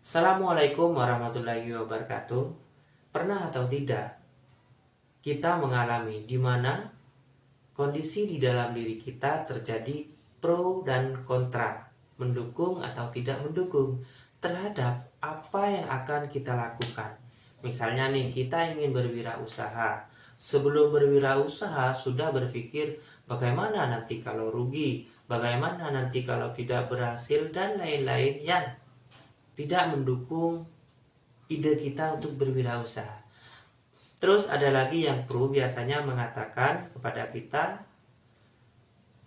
Assalamualaikum warahmatullahi wabarakatuh. Pernah atau tidak kita mengalami di mana kondisi di dalam diri kita terjadi pro dan kontra, mendukung atau tidak mendukung terhadap apa yang akan kita lakukan. Misalnya nih, kita ingin berwirausaha. Sebelum berwirausaha sudah berpikir bagaimana nanti kalau rugi, bagaimana nanti kalau tidak berhasil, dan lain-lain yang tidak mendukung ide kita untuk berwirausaha. Terus ada lagi yang pro, biasanya mengatakan kepada kita,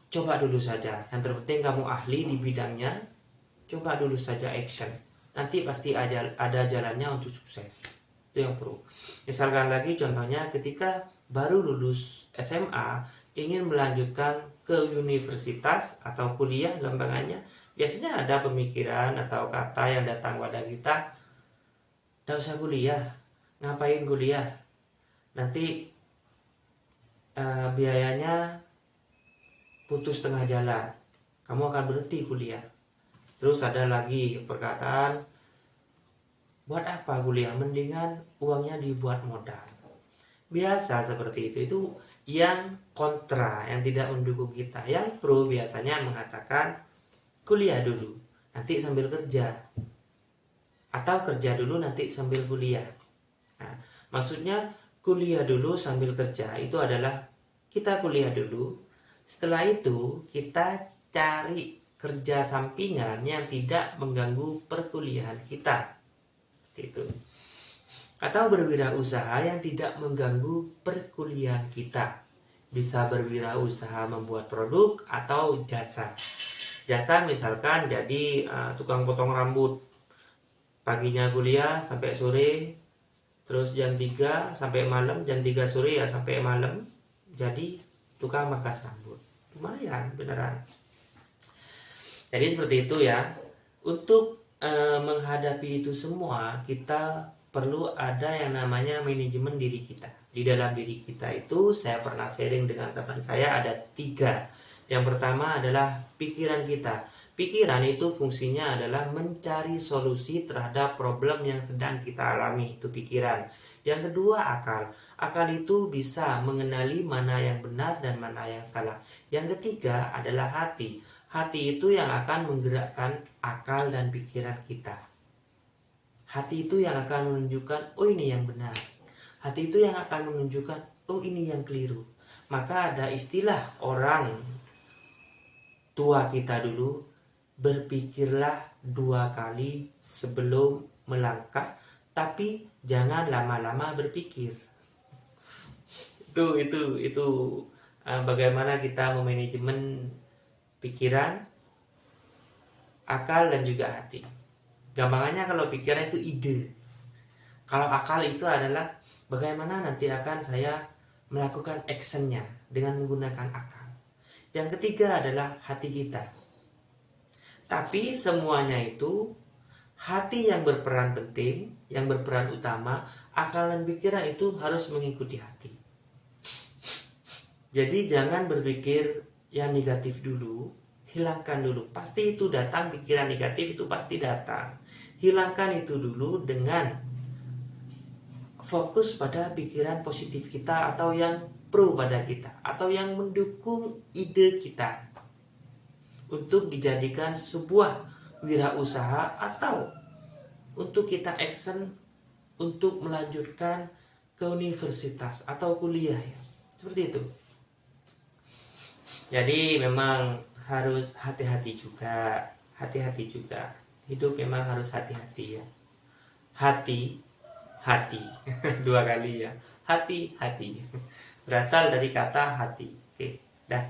coba dulu saja, yang terpenting kamu ahli di bidangnya, coba dulu saja action, nanti pasti ada jalannya untuk sukses. Itu yang pro. Misalkan lagi contohnya ketika baru lulus SMA, ingin melanjutkan ke universitas atau kuliah, gampangannya biasanya ada pemikiran atau kata yang datang pada kita, "Nggak usah kuliah, ngapain kuliah? Nanti biayanya putus tengah jalan, kamu akan berhenti kuliah." Terus ada lagi perkataan, "Buat apa kuliah? Mendingan uangnya dibuat modal." Biasa seperti itu yang kontra, yang tidak mendukung kita. Yang pro biasanya mengatakan, kuliah dulu, nanti sambil kerja, atau kerja dulu nanti sambil kuliah. Nah, maksudnya kuliah dulu sambil kerja itu adalah kita kuliah dulu, setelah itu kita cari kerja sampingan yang tidak mengganggu perkuliahan kita, itu. Atau berwirausaha yang tidak mengganggu perkuliahan kita. Bisa berwirausaha membuat produk atau jasa. Jasa misalkan jadi tukang potong rambut. Paginya kuliah sampai sore, terus jam 3 sampai malam, jam 3 sore ya sampai malam, jadi tukang makas rambut. Lumayan beneran. Jadi seperti itu ya. Untuk menghadapi itu semua, kita perlu ada yang namanya manajemen diri kita. Di dalam diri kita itu, saya pernah sharing dengan teman saya, ada 3. Yang pertama adalah pikiran kita. Pikiran itu fungsinya adalah mencari solusi terhadap problem yang sedang kita alami, itu pikiran. Yang kedua, akal. Akal itu bisa mengenali mana yang benar dan mana yang salah. Yang ketiga adalah hati. Hati itu yang akan menggerakkan akal dan pikiran kita. Hati itu yang akan menunjukkan, oh ini yang benar. Hati itu yang akan menunjukkan, oh ini yang keliru. Maka ada istilah orang tua kita dulu, berpikirlah 2 kali sebelum melangkah, tapi jangan lama-lama berpikir. Itu bagaimana kita memanajemen pikiran, akal, dan juga hati. Gampangannya kalau pikiran itu ide. Kalau akal itu adalah bagaimana nanti akan saya melakukan actionnya dengan menggunakan akal. Yang ketiga adalah hati kita. Tapi semuanya itu hati yang berperan penting, yang berperan utama, akal dan pikiran itu harus mengikuti hati. Jadi jangan berpikir yang negatif dulu, hilangkan dulu. Pasti itu datang, pikiran negatif itu pasti datang. Hilangkan itu dulu dengan fokus pada pikiran positif kita, atau yang pro pada kita, atau yang mendukung ide kita untuk dijadikan sebuah wirausaha, atau untuk kita action untuk melanjutkan ke universitas atau kuliah ya. Seperti itu. Jadi memang harus hati-hati juga. Hati-hati juga. Hidup memang harus hati-hati ya. Hati 2 kali ya. Hati-hati. Berasal dari kata hati. Oke, dah.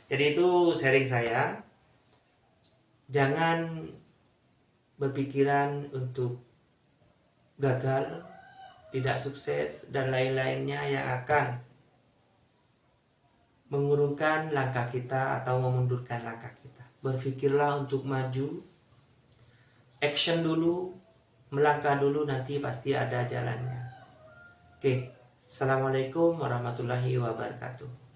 Jadi itu sharing saya. Jangan berpikiran untuk gagal, tidak sukses, dan lain-lainnya yang akan mengurungkan langkah kita atau memundurkan langkah kita. Berpikirlah untuk maju, action dulu, melangkah dulu, nanti pasti ada jalannya. Oke, Assalamualaikum warahmatullahi wabarakatuh.